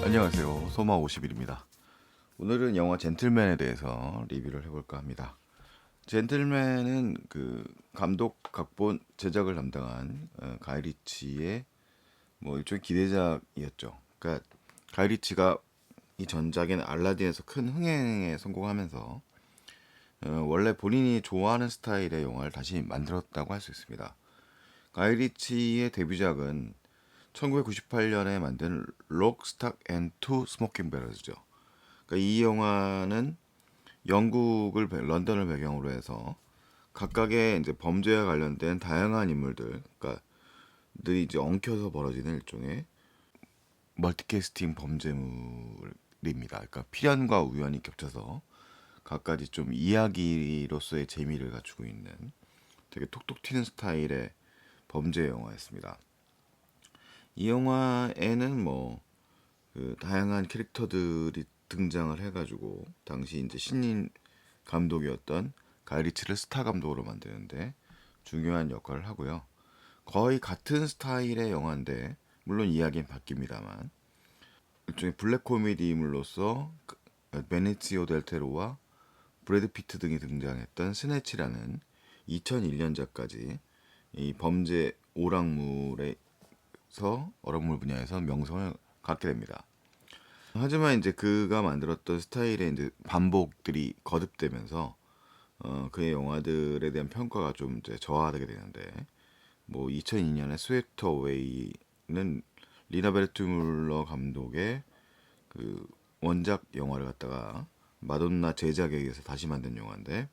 안녕하세요. 소마 50일입니다. 오늘은 영화 젠틀맨에 대해서 리뷰를 해볼까 합니다. 젠틀맨은 그 감독, 각본, 제작을 담당한 가이 리치의 뭐 일종의 기대작이었죠. 그러니까 가이 리치가 이 전작인 알라딘에서 큰 흥행에 성공하면서 원래 본인이 좋아하는 스타일의 영화를 다시 만들었다고 할 수 있습니다. 가이 리치의 데뷔작은 1998년에 만든 록, 스탁 앤 투 스모킹 배럴즈죠. 그러니까 이 영화는 런던을 배경으로 해서 각각의 이제 범죄와 관련된 다양한 인물들, 그러니까 들이 이제 엉켜서 벌어지는 일종의 멀티캐스팅 범죄물입니다. 그러니까 필연과 우연이 겹쳐서 각가지 좀 이야기로서의 재미를 갖추고 있는 되게 톡톡 튀는 스타일의 범죄 영화였습니다. 이 영화에는 그 다양한 캐릭터들이 등장을 해가지고 당시 이제 신인 감독이었던 가이 리치를 스타 감독으로 만드는데 중요한 역할을 하고요. 거의 같은 스타일의 영화인데 물론 이야기는 바뀝니다만 일종의 블랙 코미디물로서 베네치오 델 테로와 브래드 피트 등이 등장했던 스네치라는 2001년작까지 이 범죄 오락물에서 어록물 분야에서 명성을 갖게 됩니다. 하지만 이제 그가 만들었던 스타일의 이제 반복들이 거듭되면서 그의 영화들에 대한 평가가 좀 이제 저하되게 되는데 2002년에 스웨터 웨이는 리나 베르트뮬러 감독의 그 원작 영화를 갖다가 마돈나 제작에 의해서 다시 만든 영화인데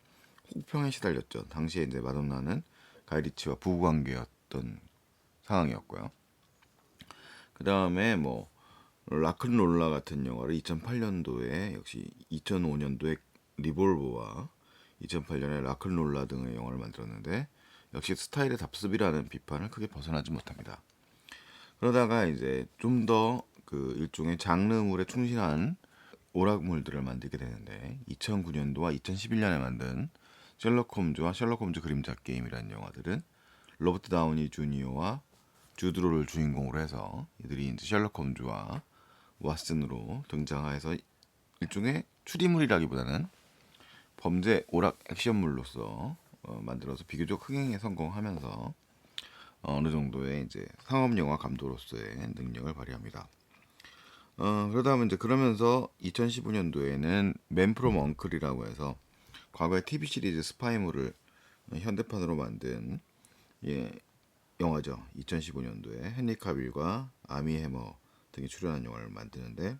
혹평에 시달렸죠. 당시에 이제 마돈나는 가이 리치와 부부관계였던 상황이었고요. 그 다음에 락큰롤라 같은 영화를 2008년도에 역시 2005년도에 리볼버와 2008년에 락큰롤라 등의 영화를 만들었는데 역시 스타일의 답습이라는 비판을 크게 벗어나지 못합니다. 그러다가 이제 좀 더 그 일종의 장르물에 충실한 오락물들을 만들게 되는데 2009년도와 2011년에 만든 셜록 홈즈와 셜록 홈즈 그림자 게임이라는 영화들은 로버트 다우니 주니어와 주드로를 주인공으로 해서 이들이 이제 셜록 홈즈와 왓슨으로 등장해서 일종의 추리물이라기보다는 범죄 오락 액션물로서 만들어서 비교적 흥행에 성공하면서 어느 정도의 이제 상업 영화 감독으로서의 능력을 발휘합니다. 그러다 보면 이제 그러면서 2015년도에는 맨 프롬 언클이라고 해서 과거의 TV 시리즈 스파이물을 현대판으로 만든 예, 영화죠. 2015년도에 헨리 카빌과 아미 해머 등이 출연한 영화를 만드는데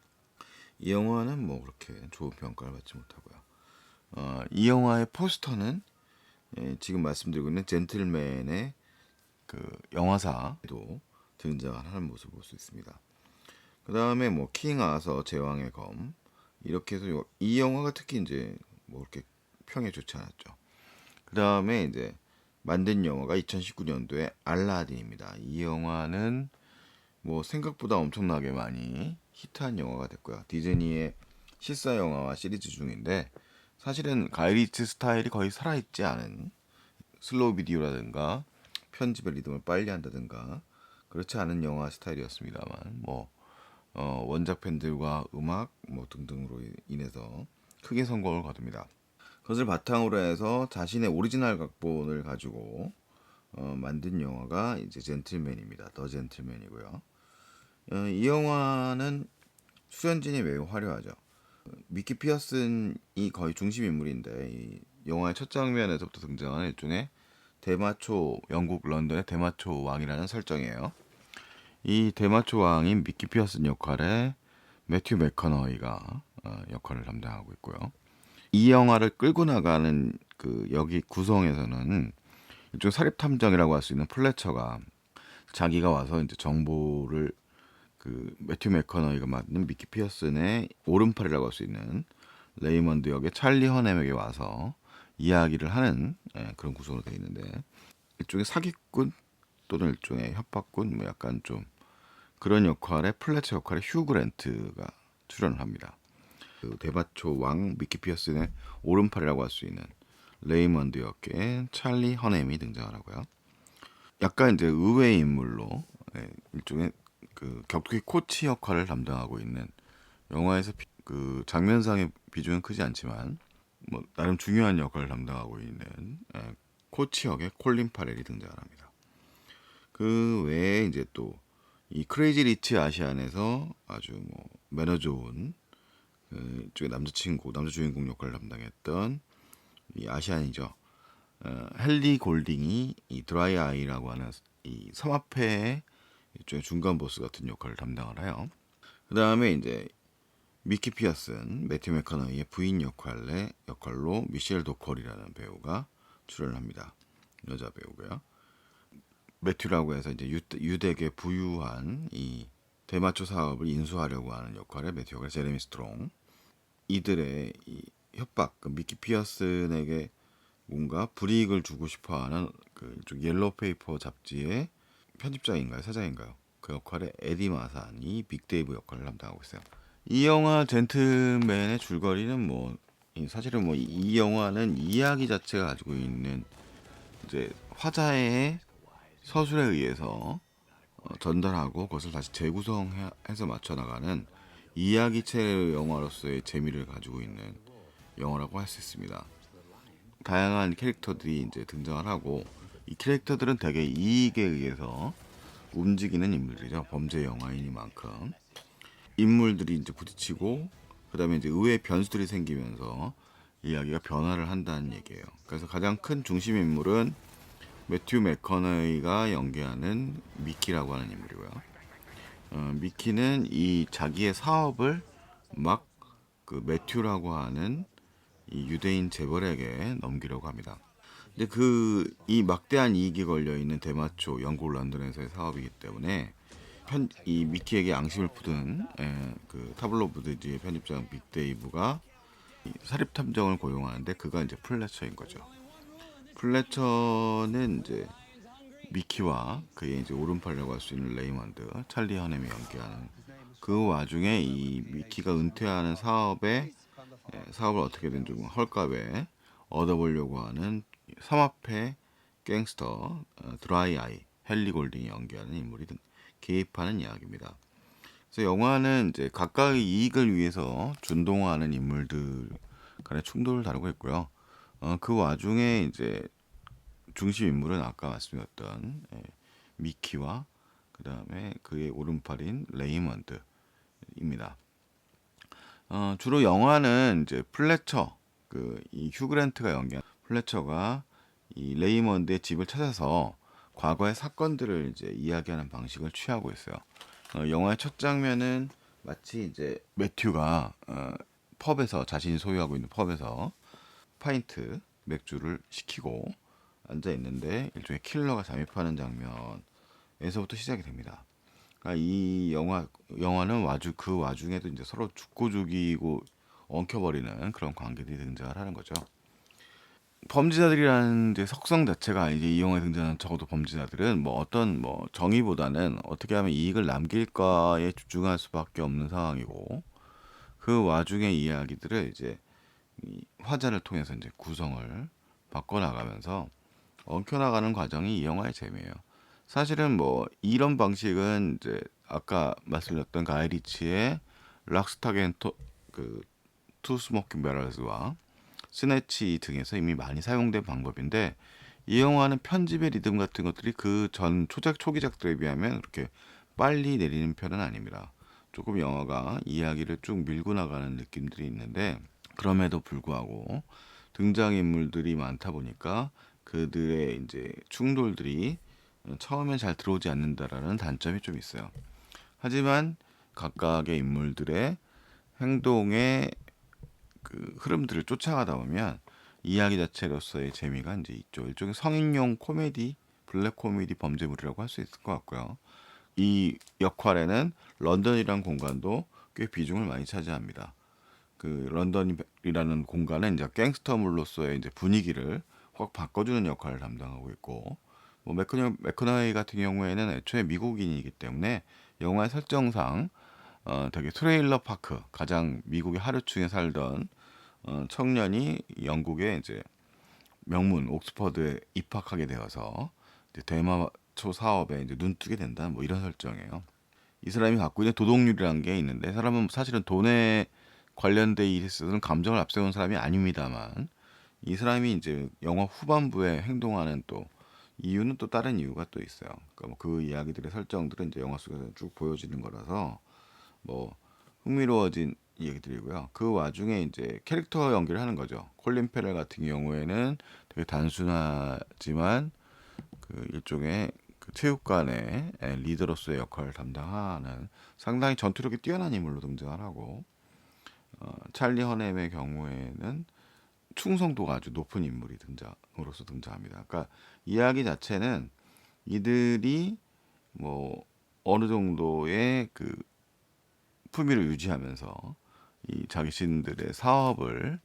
이 영화는 그렇게 좋은 평가를 받지 못하고요. 이 영화의 포스터는 지금 말씀드리고 있는 젠틀맨의 그 영화사에도 등장하는 모습을 볼 수 있습니다. 그 다음에 킹 아서 제왕의 검 이렇게 해서 이 영화가 특히 이제 그렇게 평이 좋지 않았죠. 그 다음에 이제 만든 영화가 2019년도에 알라딘입니다. 이 영화는 생각보다 엄청나게 많이 히트한 영화가 됐고요. 디즈니의 실사 영화와 시리즈 중인데 사실은 가이 리치 스타일이 거의 살아있지 않은 슬로우 비디오라든가 편집의 리듬을 빨리 한다든가 그렇지 않은 영화 스타일이었습니다만 원작 팬들과 음악 등등으로 인해서 크게 성공을 거둡니다. 그것을 바탕으로 해서 자신의 오리지널 각본을 가지고 만든 영화가 이제 젠틀맨입니다. 더 젠틀맨이고요. 이 영화는 출연진이 매우 화려하죠. 미키 피어슨이 거의 중심 인물인데 이 영화의 첫 장면에서부터 등장하는 일종의 대마초 영국 런던의 대마초 왕이라는 설정이에요. 이 대마초 왕인 미키 피어슨 역할에 매튜 맥커너이가 역할을 담당하고 있고요. 이 영화를 끌고 나가는 그 여기 구성에서는 일종 사립 탐정이라고 할 수 있는 플래처가 자기가 와서 이제 정보를 그 매튜 맥커너이가 맡는 미키 피어슨의 오른팔이라고 할 수 있는 레이먼드 역의 찰리 허넴에게 와서 이야기를 하는 그런 구성으로 되어 있는데 일종의 사기꾼 또는 일종의 협박꾼 약간 좀 그런 역할의 플래처 역할의 휴 그랜트가 출연을 합니다. 그 대마초 왕 미키 피어슨의 오른팔이라고 할 수 있는 레이먼드 역의 찰리 허넴이 등장을 하고요. 약간 이제 의외의 인물로 일종의 그 격투기 코치 역할을 담당하고 있는 영화에서 그 장면상의 비중은 크지 않지만 뭐 나름 중요한 역할을 담당하고 있는 코치 역의 콜린 파렐이 등장합니다. 그 외에 이제 또 이 크레이지 리치 아시안에서 아주 뭐 매너 좋은 그 쪽의 남자 주인공 역할을 담당했던 이 아시안이죠. 헨리 골딩이 이 드라이 아이라고 하는 이 삼합회의 일종의 중간 보스 같은 역할을 담당을 해요. 그 다음에 이제 미키 피어슨, 매튜 맥커너이의 부인 역할로 미셸 도컬이라는 배우가 출연을 합니다. 여자 배우고요. 매튜라고 해서 이제 유대계 부유한 이 대마초 사업을 인수하려고 하는 역할의 매튜가 제레미 스트롱. 이들의 이 협박, 그 미키 피어슨에게 뭔가 불이익을 주고 싶어하는 그 옐로우 페이퍼 잡지의 편집장인가요, 사장인가요? 그 역할의 에디 마산이 빅데이브 역할을 담당하고 있어요. 이 영화 젠틀맨의 줄거리는 뭐 사실은 뭐 이 영화는 이야기 자체가 가지고 있는 이제 화자의 서술에 의해서 전달하고 그것을 다시 재구성해서 맞춰 나가는 이야기체 영화로서의 재미를 가지고 있는 영화라고 할 수 있습니다. 다양한 캐릭터들이 이제 등장을 하고 이 캐릭터들은 대개 이익에 의해서 움직이는 인물들이죠. 범죄 영화이니만큼 인물들이 이제 부딪히고 그다음에 이제 의외의 변수들이 생기면서 이야기가 변화를 한다는 얘기예요. 그래서 가장 큰 중심 인물은 매튜 맥커너이가 연기하는 미키라고 하는 인물이고요. 미키는 이 자기의 사업을 막 그 매튜라고 하는 이 유대인 재벌에게 넘기려고 합니다. 근데 그 이 막대한 이익이 걸려 있는 대마초 영국 런던에서의 사업이기 때문에 이 미키에게 양심을 푸든 그 타블로이드지의 편집장 빅데이브가 사립 탐정을 고용하는데 그가 이제 플래처인 거죠. 플래처는 이제 미키와 그의 이제 오른팔이라고 할 수 있는 레이먼드, 찰리 허넴이 연기하는 그 와중에 이 미키가 은퇴하는 사업을 어떻게든 좀 헐값에 얻어보려고 하는 삼합회 갱스터 드라이 아이 헨리 골딩이 연기하는 인물이 개입하는 이야기입니다. 그래서 영화는 이제 각각의 이익을 위해서 준동하는 인물들 간의 충돌을 다루고 있고요. 그 와중에 이제 중심 인물은 아까 말씀드렸던 미키와 그 다음에 그의 오른팔인 레이먼드입니다. 주로 영화는 이제 플래처 그 이 휴그랜트가 연기한 플래처가 이 레이먼드의 집을 찾아서 과거의 사건들을 이제 이야기하는 방식을 취하고 있어요. 영화의 첫 장면은 마치 이제 매튜가 펍에서 자신이 소유하고 있는 펍에서 파인트 맥주를 시키고 앉아 있는데 일종의 킬러가 잠입하는 장면에서부터 시작이 됩니다. 그러니까 이 영화는 그 와중에도 이제 서로 죽고 죽이고 엉켜버리는 그런 관계들이 등장을 하는 거죠. 범죄자들이라는 이제 속성 자체가 이제 이 영화에 등장하는 적어도 범죄자들은 뭐 어떤 뭐 정의보다는 어떻게 하면 이익을 남길까에 집중할 수밖에 없는 상황이고 그 와중의 이야기들을 이제 이 화자를 통해서 이제 구성을 바꿔나가면서 엉켜나가는 과정이 이 영화의 재미예요. 사실은 뭐 이런 방식은 이제 아까 말씀드렸던 가이 리치의 락스타겐 그투 스모킹 베럴스와 스네치 등에서 이미 많이 사용된 방법인데 이 영화는 편집의 리듬 같은 것들이 그 전 초기작들에 비하면 그렇게 빨리 내리는 편은 아닙니다. 조금 영화가 이야기를 쭉 밀고 나가는 느낌들이 있는데 그럼에도 불구하고 등장인물들이 많다 보니까 그들의 이제 충돌들이 처음엔 잘 들어오지 않는다라는 단점이 좀 있어요. 하지만 각각의 인물들의 행동의 그 흐름들을 쫓아가다 보면 이야기 자체로서의 재미가 이제 있죠. 일종의 성인용 코미디, 블랙 코미디 범죄물이라고 할 수 있을 것 같고요. 이 역할에는 런던이란 공간도 꽤 비중을 많이 차지합니다. 그 런던이라는 공간은 이제 갱스터물로서의 이제 분위기를 확 바꿔주는 역할을 담당하고 있고, 뭐 맥커너이 같은 경우에는 애초에 미국인이기 때문에 영화의 설정상 되게 트레일러 파크 가장 미국의 하류층에 살던 청년이 영국의 이제 명문 옥스퍼드에 입학하게 되어서 이제 대마초 사업에 이제 눈뜨게 된다 뭐 이런 설정이에요. 이 사람이 갖고 있는 도덕률이라는 게 있는데, 사람은 사실은 돈에 관련된 일에 있어서는 감정을 앞세운 사람이 아닙니다만, 이 사람이 이제 영화 후반부에 행동하는 또 이유는 또 다른 이유가 또 있어요. 그러니까 뭐그 이야기들의 설정들은 이제 영화 속에서 쭉 보여지는 거라서 뭐 흥미로워진 얘기들이고요. 그 와중에 이제 캐릭터 연기를 하는 거죠. 콜린 페럴 같은 경우에는 되게 단순하지만 그 일종의 그 체육관의 리더로서의 역할을 담당하는 상당히 전투력이 뛰어난 인물로 등장을 하고, 찰리 허넴의 경우에는 충성도가 아주 높은 인물이 등장으로서 등장합니다. 그러니까 이야기 자체는 이들이 뭐 어느 정도의 그 품위를 유지하면서 이 자신들의 사업을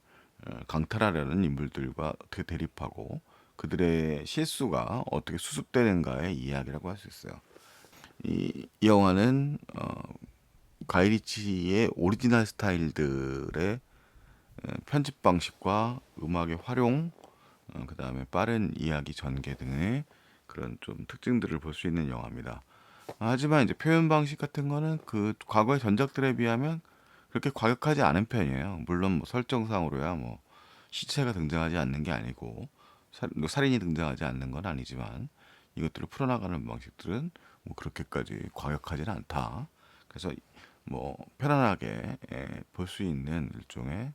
강탈하려는 인물들과 어떻게 대립하고 그들의 실수가 어떻게 수습되는가의 이야기라고 할 수 있어요. 이 영화는 가이 리치의 오리지널 스타일들의 편집 방식과 음악의 활용, 그다음에 빠른 이야기 전개 등의 그런 좀 특징들을 볼 수 있는 영화입니다. 하지만 이제 표현 방식 같은 거는 그 과거의 전작들에 비하면 그렇게 과격하지 않은 편이에요. 물론 뭐 설정상으로야 뭐 시체가 등장하지 않는 게 아니고 뭐 살인이 등장하지 않는 건 아니지만, 이것들을 풀어나가는 방식들은 뭐 그렇게까지 과격하지는 않다. 그래서 뭐 편안하게 볼 수 있는 일종의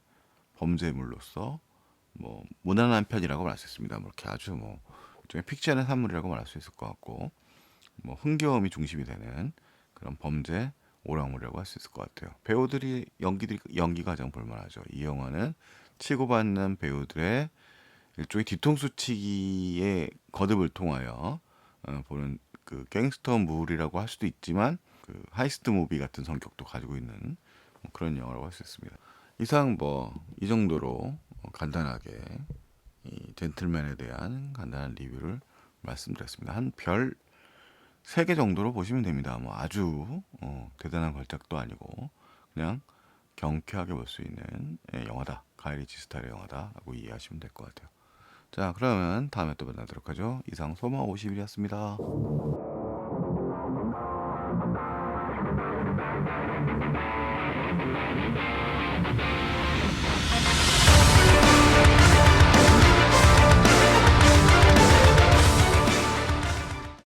범죄물로서 뭐 무난한 편이라고 말할 수 있습니다. 뭐 이렇게 아주 뭐 일종의 픽션의 산물이라고 말할 수 있을 것 같고, 뭐 흥겨움이 중심이 되는 그런 범죄 오락물이라고 할 수 있을 것 같아요. 배우들이 연기가 가장 볼만하죠. 이 영화는 치고받는 배우들의 일종의 뒤통수치기의 거듭을 통하여 보는 그 갱스터물이라고 할 수도 있지만, 그 하이스트 무비 같은 성격도 가지고 있는 뭐 그런 영화라고 할 수 있습니다. 이상 뭐 이 정도로 간단하게 이 젠틀맨에 대한 간단한 리뷰를 말씀드렸습니다. 한 별 3개 정도로 보시면 됩니다. 뭐 아주 대단한 걸작도 아니고 그냥 경쾌하게 볼 수 있는 영화다. 가이 리치 스타일의 영화다라고 이해하시면 될 것 같아요. 자, 그러면 다음에 또 만나도록 하죠. 이상 소마 50일이었습니다.